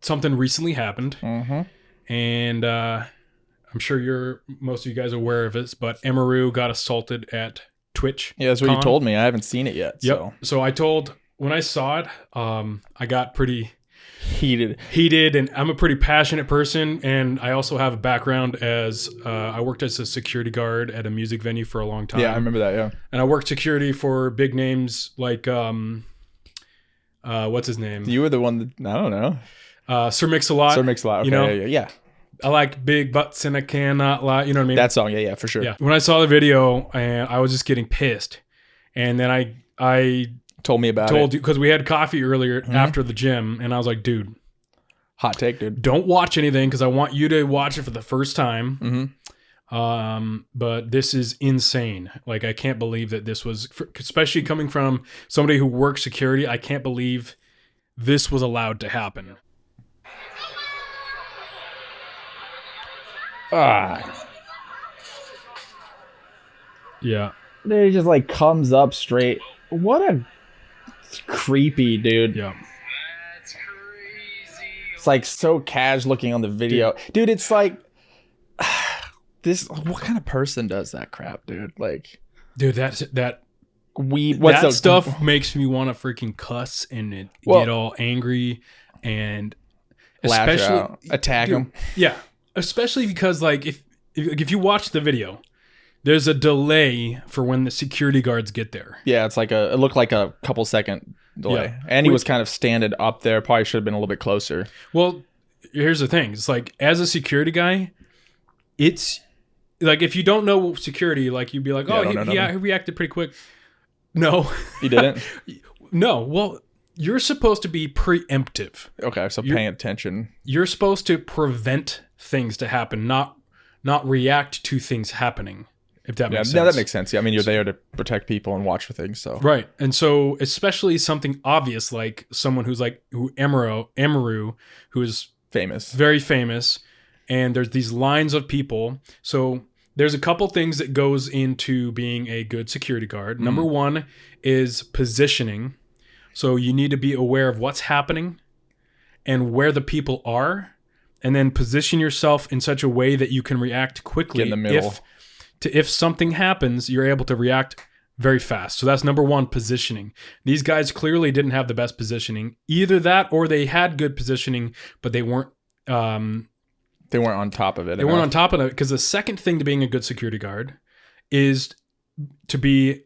something recently happened, and I'm sure most of you guys are aware of this, but Emiru got assaulted at Twitch. Yeah, that's what you told me. I haven't seen it yet. Yep. So when I saw it, I got pretty heated, and I'm a pretty passionate person, and I also have a background as I worked as a security guard at a music venue for a long time. Yeah, I remember that. Yeah, and I worked security for big names like what's his name? You were the one that I don't know. Sir Mix-a-Lot. Sir Mix-a-Lot. Okay, you know? yeah. I like big butts and I cannot lie. You know what I mean? That song, yeah, for sure. Yeah. When I saw the video, and I was just getting pissed, and then I told me about you because we had coffee earlier after the gym, and I was like, dude, hot take, dude. Don't watch anything because I want you to watch it for the first time. But this is insane. Like, I can't believe that this was, especially coming from somebody who works security. I can't believe this was allowed to happen. Yeah. He just like comes up straight. What a creepy dude. Yeah. That's crazy. It's like so cash looking on the video. Dude, it's like this. What kind of person does that crap, dude? Like, dude, that stuff makes me want to freaking cuss and get all angry and especially attack him. Yeah. Especially because, like, if you watch the video, there's a delay for when the security guards get there. Yeah, it's like it looked like a couple second delay. Yeah. And he was kind of standing up there. Probably should have been a little bit closer. Well, here's the thing. It's like, as a security guy, it's like, if you don't know security, like, you'd be like, he reacted pretty quick. No. He didn't? No. Well, you're supposed to be preemptive. Okay, so paying attention. You're supposed to prevent things to happen, not react to things happening, if that makes sense. Yeah, that makes sense. Yeah, I mean, you're there to protect people and watch for things, so. Right. And so, especially something obvious like someone who's like Emiru, who is famous. Very famous, and there's these lines of people. So, there's a couple things that goes into being a good security guard. Number one is positioning. So you need to be aware of what's happening and where the people are, and then position yourself in such a way that you can react quickly. Get in the middle. If something happens, you're able to react very fast. So that's number one, positioning. These guys clearly didn't have the best positioning. Either that or they had good positioning, but they weren't on top of it. They weren't on top of it, because the second thing to being a good security guard is to be,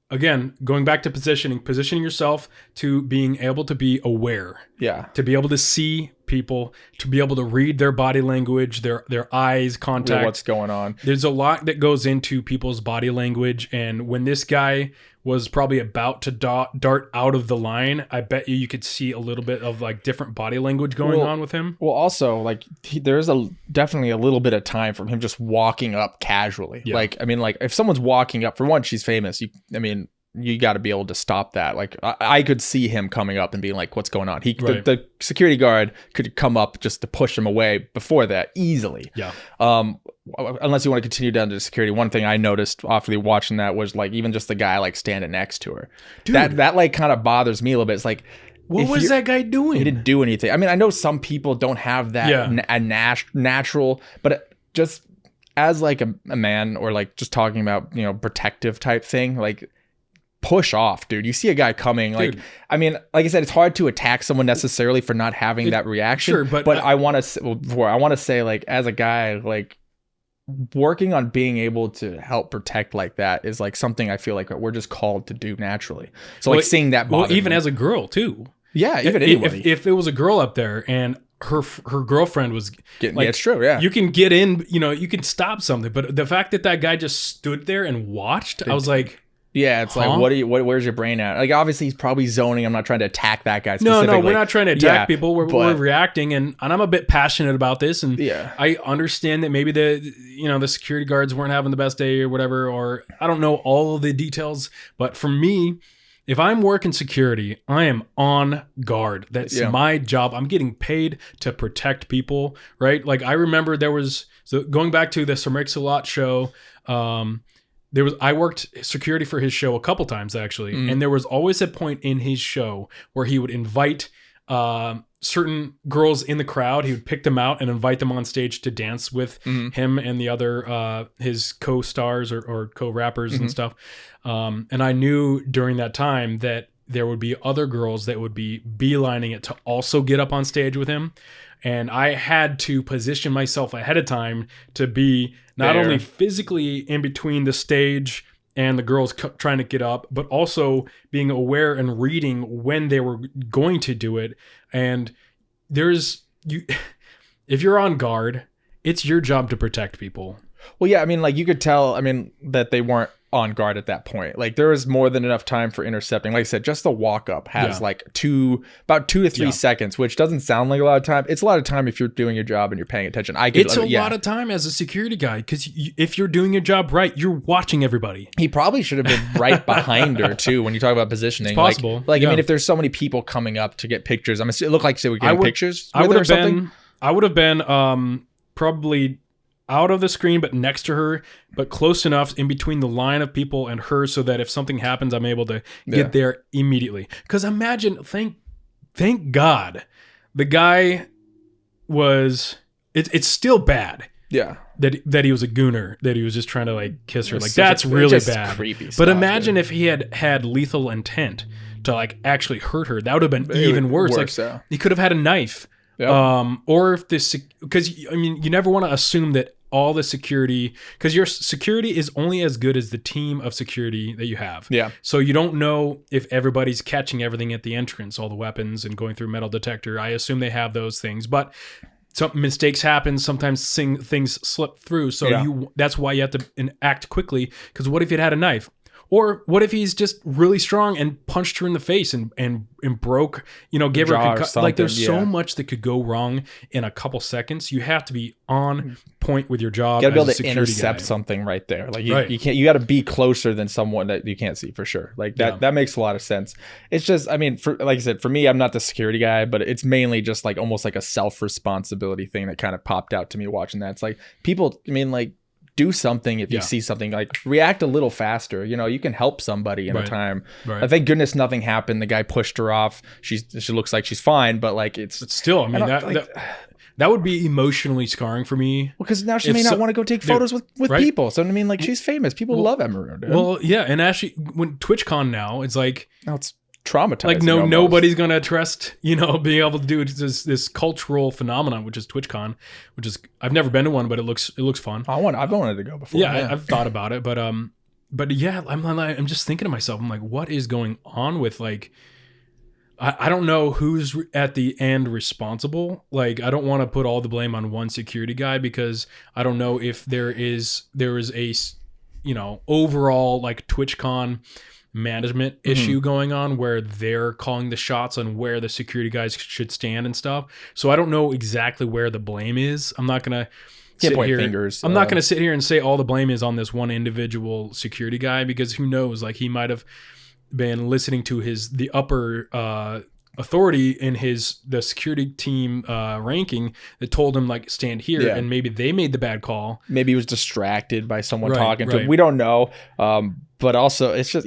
again, going back to positioning yourself to being able to be aware. Yeah. To be able to see people, to be able to read their body language, their eyes contact. What's going on. There's a lot that goes into people's body language. And when this guy was probably about to dart out of the line, I bet you could see a little bit of like different body language going on with him. Well, also, like, there's definitely a little bit of time from him just walking up casually. Yeah. Like, I mean, like, if someone's walking up, for one, she's famous. You got to be able to stop that. Like, I could see him coming up and being like, what's going on? Right. The security guard could come up just to push him away before that easily. Yeah. Unless you want to continue down to security. One thing I noticed after watching that was, like, even just the guy, like, standing next to her. Dude. That like kind of bothers me a little bit. It's like, what was that guy doing? He didn't do anything. I mean, I know some people don't have that natural, but just as like a man, or like just talking about, protective type thing, like, push off, dude. You see a guy coming, like, dude. I mean, like I said, it's hard to attack someone necessarily for not having that reaction. Sure, but I want to say, like, as a guy, like, working on being able to help protect like that is like something I feel like we're just called to do naturally. So, like, seeing that, even as a girl too. Yeah, even anybody. If it was a girl up there and her girlfriend was getting, like, it's true. Yeah, you can get in. You can stop something, but the fact that guy just stood there and watched, I was like. Yeah, it's like, where's your brain at? Like, obviously he's probably zoning. I'm not trying to attack that guy specifically. No, we're not trying to attack people. We're reacting, and I'm a bit passionate about this, and I understand that maybe the security guards weren't having the best day or whatever, or I don't know all of the details, but for me, if I'm working security, I am on guard. That's my job. I'm getting paid to protect people, right? Like, I remember going back to the Sir Mix-a-Lot show, I worked security for his show a couple times, actually, and there was always a point in his show where he would invite certain girls in the crowd. He would pick them out and invite them on stage to dance with him and the other his co-stars or co-rappers and stuff. And I knew during that time that there would be other girls that would be beelining it to also get up on stage with him. And I had to position myself ahead of time to be not only physically in between the stage and the girls trying to get up, but also being aware and reading when they were going to do it. And if you're on guard, it's your job to protect people. Well, yeah, I mean, like you could tell, I mean, that they weren't on guard at that point. Like there was more than enough time for intercepting. Like I said, just the walk up has like about 2 to 3 seconds, which doesn't sound like a lot of time. It's a lot of time if you're doing your job and you're paying attention. It's a lot of time as a security guy, because if you're doing your job right, you're watching everybody. He probably should have been right behind her too when you talk about positioning. It's possible. I mean, if there's so many people coming up to get pictures, it looked like they were getting pictures. I would have been probably out of the screen, but next to her, but close enough in between the line of people and her so that if something happens, I'm able to get there immediately. Because imagine, thank God, the guy was, it's still bad. Yeah. That he was a gooner, that he was just trying to like kiss her. Like that's really bad. Creepy stuff, but imagine if he had lethal intent to like actually hurt her. That would have been even worse. Like he could have had a knife. Yep. Or if this, because I mean, you never want to assume that all the security, because your security is only as good as the team of security that you have. Yeah. So you don't know if everybody's catching everything at the entrance, all the weapons and going through metal detector. I assume they have those things, but some mistakes happen. Sometimes things slip through. So that's why you have to act quickly. Because what if it had a knife? Or what if he's just really strong and punched her in the face and broke, gave her a concussion? Like there's so much that could go wrong in a couple seconds. You have to be on point with your job. You gotta be able to intercept something right there. Like you can't. You got to be closer than someone that you can't see for sure. Like that. That makes a lot of sense. It's just, I mean, like I said, for me, I'm not the security guy, but it's mainly just like almost like a self-responsibility thing that kind of popped out to me watching that. It's like people. I mean, like. Do something if you see something, like react a little faster. You can help somebody in a time. Right. Thank goodness nothing happened. The guy pushed her off. She looks like she's fine, but like it's still. I mean that would be emotionally scarring for me. Well, because now she may not want to go take photos with people. So I mean, like she's famous. People love Emiru. Dude. Well, yeah, and actually, when TwitchCon now, it's like now it's traumatizing. Like nobody's gonna trust being able to do this cultural phenomenon, which is TwitchCon, which is I've never been to one, but it looks fun. I've wanted to go before. Yeah, I've thought about it, but yeah, I'm just thinking to myself, I'm like, what is going on with like. I don't know who's at the end responsible. Like, I don't want to put all the blame on one security guy because I don't know if there is a overall like TwitchCon management issue going on where they're calling the shots on where the security guys should stand and stuff. So I don't know exactly where the blame is. I'm not gonna sit here. Fingers. I'm not gonna sit here and say all the blame is on this one individual security guy because who knows? Like he might have been listening to the upper authority in the security team ranking that told him like stand here, and maybe they made the bad call. Maybe he was distracted by someone talking to him. We don't know. But also it's just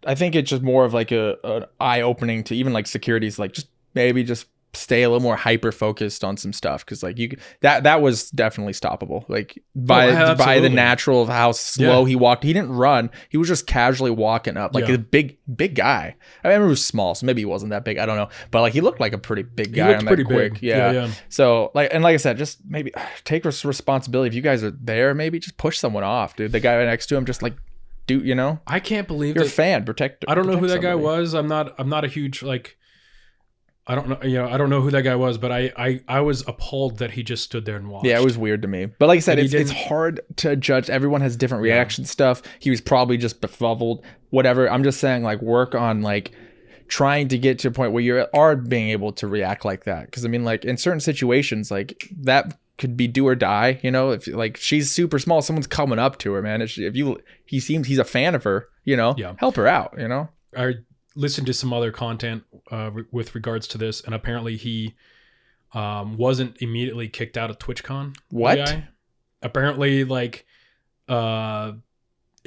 I think it's just more of like an eye opening to even like security's like just stay a little more hyper focused on some stuff because like that was definitely stoppable like by the natural of how slow he walked. He didn't run, he was just casually walking up like a big guy. I mean, he was small, so maybe he wasn't that big, I don't know, but like he looked like a pretty big guy. He looked pretty quick. Big. Yeah. So like I said, just maybe take responsibility. If you guys are there, maybe just push someone off, dude. The guy next to him just like I can't believe you're a fan. Protect. I don't know who that guy was. I'm not a huge like. I don't know. I don't know who that guy was, but I was appalled that he just stood there and watched. Yeah, it was weird to me. But like I said, it's hard to judge. Everyone has different reaction stuff. He was probably just befuddled. Whatever. I'm just saying, like, work on like trying to get to a point where you are being able to react like that. Because I mean, like in certain situations, like that could be do or die. If like she's super small, someone's coming up to her, man. He's a fan of her. Help her out. I listened to some other content with regards to this, and apparently he wasn't immediately kicked out of TwitchCon. What? Apparently, like it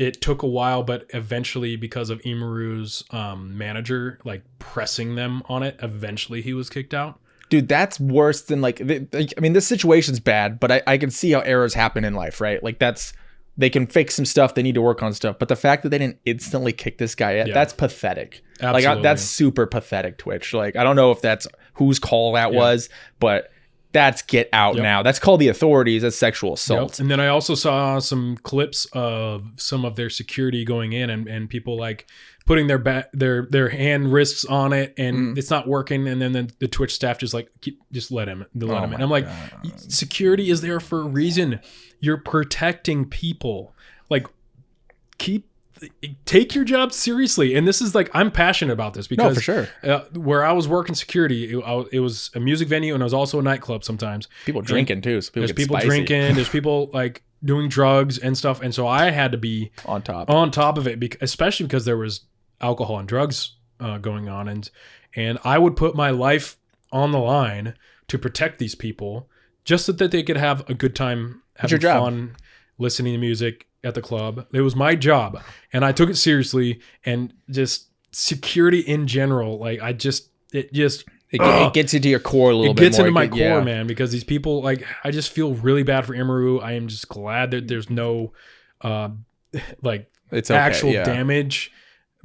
it took a while, but eventually, because of Emiru's manager like pressing them on it, eventually he was kicked out. Dude, that's worse than like, I mean, this situation's bad, but I can see how errors happen in life, right? Like they can fix some stuff, they need to work on stuff, but the fact that they didn't instantly kick this guy out, that's pathetic. Absolutely. Like that's super pathetic, Twitch. Like I don't know if that's whose call that was, but that's get out now. That's called the authorities. That's sexual assault. And then I also saw some clips of some of their security going in and people like putting their hand wrists on it and it's not working. And then the Twitch staff just like, just let him in. And I'm like, security is there for a reason. You're protecting people. Like take your job seriously. And this is like, I'm passionate about this because for sure. Where I was working security, it was a music venue and it was also a nightclub sometimes. People drinking too. So there's people drinking, there's people like doing drugs and stuff. And so I had to be on top of it, especially because there was alcohol and drugs going on. And I would put my life on the line to protect these people just so that they could have a good time, having fun, listening to music at the club. It was my job and I took it seriously. And just security in general, like it gets into your core a little bit more. It gets into my core, man, because these people, like, I just feel really bad for Emiru. I am just glad that there's no it's actual damage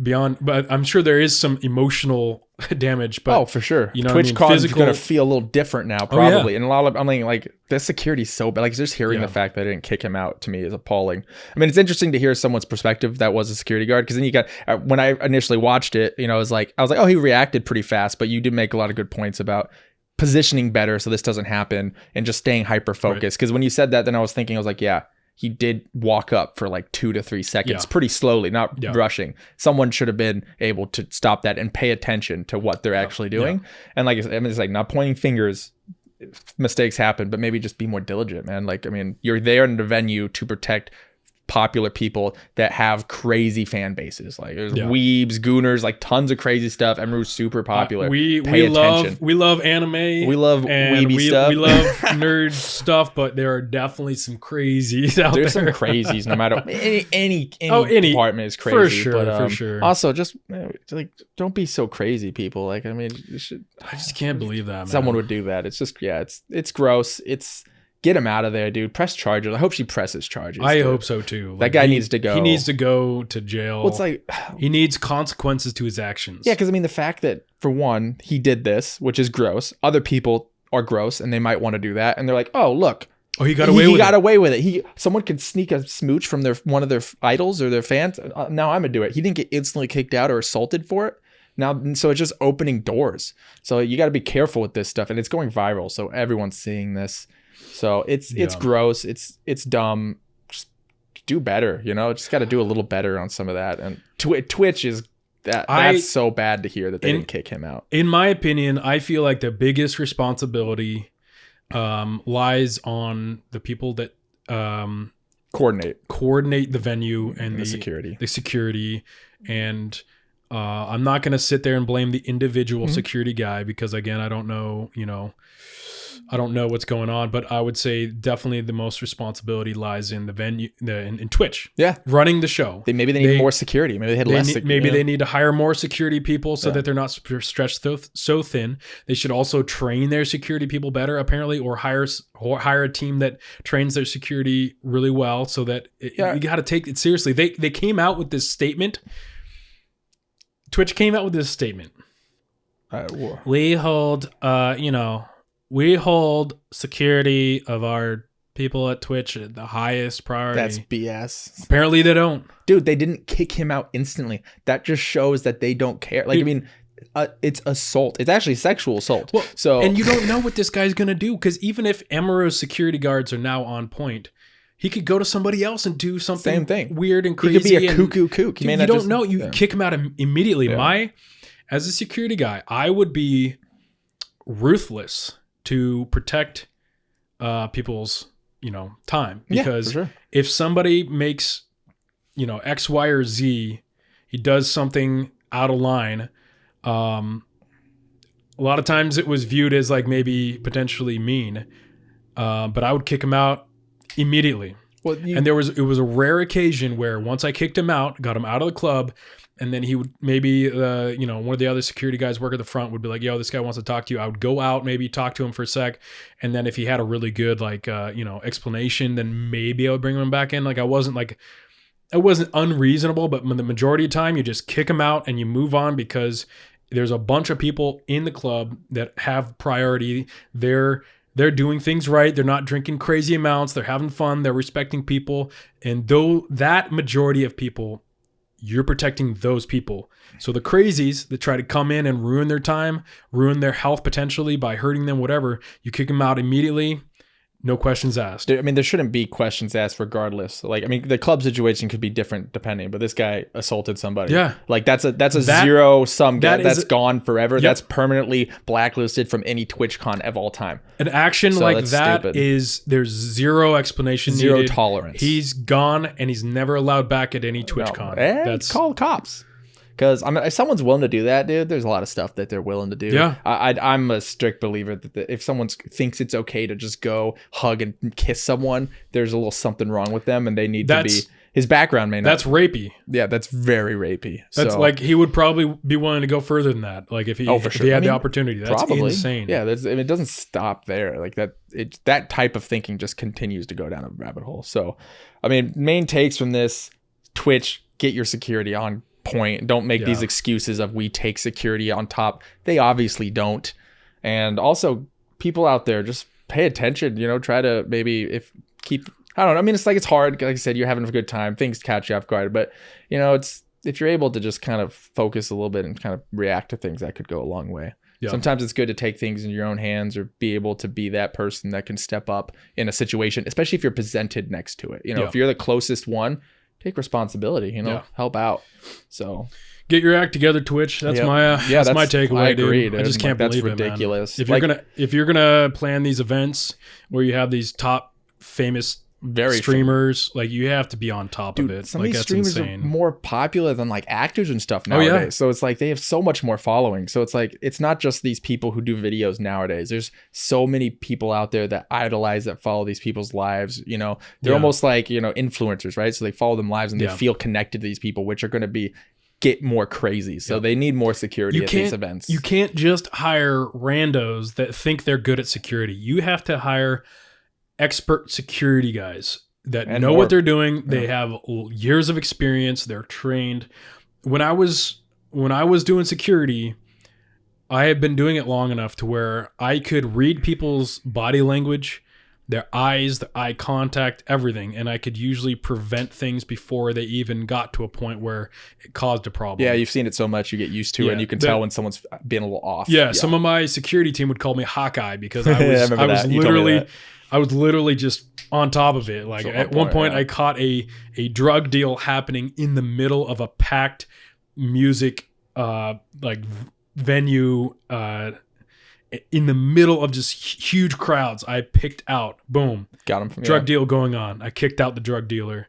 beyond, but I'm sure there is some emotional damage. But for sure, you know, TwitchCon is going to feel a little different now, probably. And a lot of, I mean, like the security's so bad. Like just hearing the fact that I didn't kick him out to me is appalling. I mean, it's interesting to hear someone's perspective that was a security guard, because then you got when I initially watched it, you know, I was like, oh, he reacted pretty fast, but you did make a lot of good points about positioning better so this doesn't happen and just staying hyper focused. Because when you said that, then I was like, yeah. He did walk up for like 2 to 3 seconds, pretty slowly, not rushing. Someone should have been able to stop that and pay attention to what they're actually doing. And like, I mean, it's like not pointing fingers. Mistakes happen, but maybe just be more diligent, man. Like, I mean, you're there in the venue to protect popular people that have crazy fan bases. Like there's weebs, gooners, like tons of crazy stuff. Emiru's super popular. We love anime. We love weeby stuff. We love nerd stuff, but there are definitely some crazies out there. There's some crazies, no matter any department is crazy. For sure. Also, just like don't be so crazy, people. Like I mean, I just can't believe that, man. Someone would do that. It's just it's gross. Get him out of there, dude. Press charges. I hope she presses charges. I hope so too. Like, that guy needs to go. He needs to go to jail. Well, it's like he needs consequences to his actions. Yeah, because I mean, the fact that for one, he did this, which is gross. Other people are gross, and they might want to do that, and they're like, "Oh, look, he got away with it. He got away with it. Someone could sneak a smooch from one of their idols or their fans. Now I'm gonna do it. He didn't get instantly kicked out or assaulted for it. Now, so it's just opening doors. So you got to be careful with this stuff, and it's going viral. So everyone's seeing this. So it's gross. It's dumb. Just do better, you know. Just got to do a little better on some of that. And Twitch is that's so bad to hear that they didn't kick him out. In my opinion, I feel like the biggest responsibility lies on the people that coordinate the venue and the security. And I'm not going to sit there and blame the individual security guy because, again, I don't know, I don't know what's going on, but I would say definitely the most responsibility lies in the venue, in Twitch. Yeah, running the show. Maybe they need more security. Maybe they had less. Maybe they need to hire more security people so that they're not stretched so thin. They should also train their security people better, apparently, or hire a team that trains their security really well, so that you got to take it seriously. They came out with this statement. Twitch came out with this statement. We hold, we hold security of our people at Twitch at the highest priority. That's BS. Apparently they don't. Dude, they didn't kick him out instantly. That just shows that they don't care. Like, I mean, it's assault. It's actually sexual assault. Well, and you don't know what this guy's going to do, because even if Emiru's security guards are now on point, he could go to somebody else and do something weird and crazy. He could be a cuckoo kook. You don't know. You kick him out immediately. Yeah. As a security guy, I would be ruthless to protect people's, time. Because if somebody makes, X, Y, or Z, he does something out of line. A lot of times it was viewed as like maybe potentially mean, but I would kick him out immediately. Well, and it was a rare occasion where once I kicked him out, got him out of the club, and then he would maybe, one of the other security guys working at the front would be like, yo, this guy wants to talk to you. I would go out, maybe talk to him for a sec. And then if he had a really good, explanation, then maybe I would bring him back in. Like, I wasn't unreasonable, but the majority of the time you just kick him out and you move on because there's a bunch of people in the club that have priority. They're doing things right. They're not drinking crazy amounts. They're having fun. They're respecting people. And though that majority of people, you're protecting those people. So the crazies that try to come in and ruin their time, ruin their health potentially by hurting them, whatever, you kick them out immediately. No questions asked. I mean, there shouldn't be questions asked regardless. Like, I mean, the club situation could be different depending, but this guy assaulted somebody. Yeah. Like, that's a zero-sum game. That's gone forever. Yep. That's permanently blacklisted from any TwitchCon of all time. An action like that stupid. There's zero explanation zero needed. Tolerance. He's gone and he's never allowed back at any TwitchCon. That's call cops. Because if someone's willing to do that, dude, there's a lot of stuff that they're willing to do. Yeah. I'm a strict believer that if someone thinks it's okay to just go hug and kiss someone, there's a little something wrong with them, and they need to be. His background may not. That's rapey. Yeah, that's very rapey. That's like he would probably be willing to go further than that. Like if he had the opportunity. That's probably insane. Yeah, it doesn't stop there. Like that type of thinking just continues to go down a rabbit hole. So, I mean, main takes from this: Twitch, get your security on point. Don't make these excuses of we take security on top. They obviously don't. And also, people out there, just pay attention. Try to I don't know. I mean, it's hard. Like I said, you're having a good time. Things catch you off guard. But, it's if you're able to just kind of focus a little bit and kind of react to things, that could go a long way. Yeah. Sometimes it's good to take things in your own hands or be able to be that person that can step up in a situation, especially if you're presented next to it. If you're the closest one, take responsibility, help out. So get your act together, Twitch. That's my takeaway. I agree, dude. I just can't believe that's ridiculous. It, man. If you're gonna plan these events where you have these top famous streamers, like you have to be on top of it. Some of these streamers are more popular than like actors and stuff nowadays. Oh, yeah. So it's like they have so much more following. So it's like it's not just these people who do videos nowadays. There's so many people out there that idolize, that follow these people's lives. They're almost like influencers, right? So they follow them lives and they feel connected to these people, which are going to get more crazy. So they need more security at these events. You can't just hire randos that think they're good at security. You have to hire expert security guys that know what they're doing. They have years of experience. They're trained. When I was doing security, I had been doing it long enough to where I could read people's body language, their eyes, their eye contact, everything. And I could usually prevent things before they even got to a point where it caused a problem. Yeah, you've seen it so much, you get used to it, and you can tell when someone's being a little off. Yeah, some of my security team would call me Hawkeye because I was literally just on top of it. Like at one point I caught a drug deal happening in the middle of a packed music venue in the middle of just huge crowds. I picked out, boom, got him. Drug deal going on. I kicked out the drug dealer.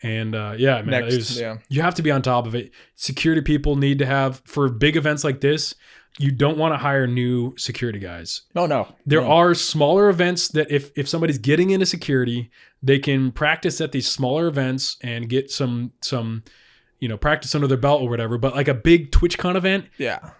And you have to be on top of it. Security people need to have, for big events like this, you don't want to hire new security guys. No. There are smaller events that if somebody's getting into security, they can practice at these smaller events and get some practice under their belt or whatever. But like a big TwitchCon event,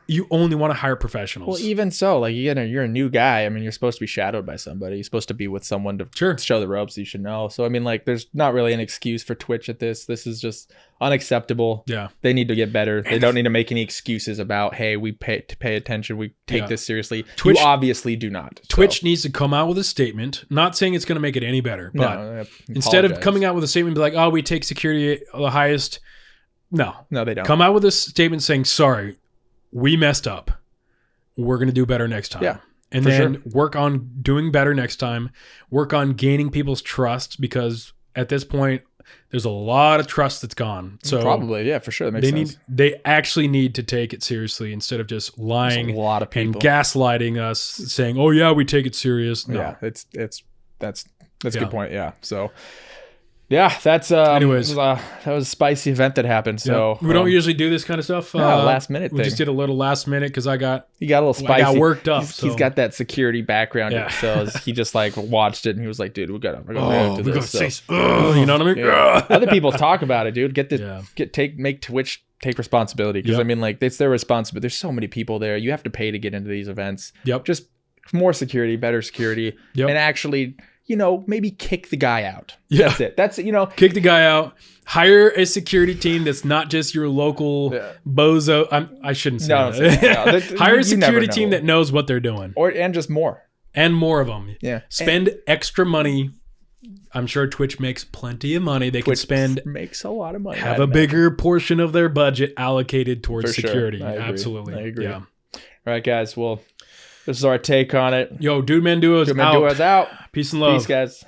you only want to hire professionals. Well, even so, like you're a new guy. I mean, you're supposed to be shadowed by somebody. You're supposed to be with someone to show the ropes. You should know. So I mean, like, there's not really an excuse for Twitch at this. This is just unacceptable. Yeah, they need to get better. They don't need to make any excuses about, hey, we pay attention. We take this seriously. Twitch, you obviously do not. Twitch needs to come out with a statement. Not saying it's going to make it any better, but instead of coming out with a statement, be like, oh, we take security the highest. No, they don't. Come out with a statement saying, sorry, we messed up. We're going to do better next time. Yeah, and then work on doing better next time. Work on gaining people's trust, because at this point, there's a lot of trust that's gone. So probably, yeah, for sure. That makes sense. They actually need to take it seriously instead of just lying and gaslighting us, saying, oh, yeah, we take it serious. No. Yeah, that's a good point. Yeah. So Yeah, that's Anyways, that was a spicy event that happened. So we don't usually do this kind of stuff. Last minute. We just did a little last minute because he got a little spicy. I got worked up. He's got that security background, so he just like watched it and he was like, "Dude, we got to react to this." You know what I mean? Yeah. Other people talk about it, dude. Make Twitch take responsibility because I mean, like it's their responsibility. There's so many people there. You have to pay to get into these events. Yep. Just more security, better security, and actually. Maybe kick the guy out. Yeah. That's it. That's, kick the guy out. Hire a security team that's not just your local bozo. I shouldn't say that. Hire a security team that knows what they're doing. And just more. And more of them. Yeah. Spend extra money. I'm sure Twitch makes plenty of money. They can spend. Makes a lot of money. Have a bigger portion of their budget allocated towards For security. Sure. Absolutely. I agree. Yeah. All right, guys. Well, this is our take on it. Yo, Dudeman Duo's out. Dude's out. Peace and love. Peace, guys.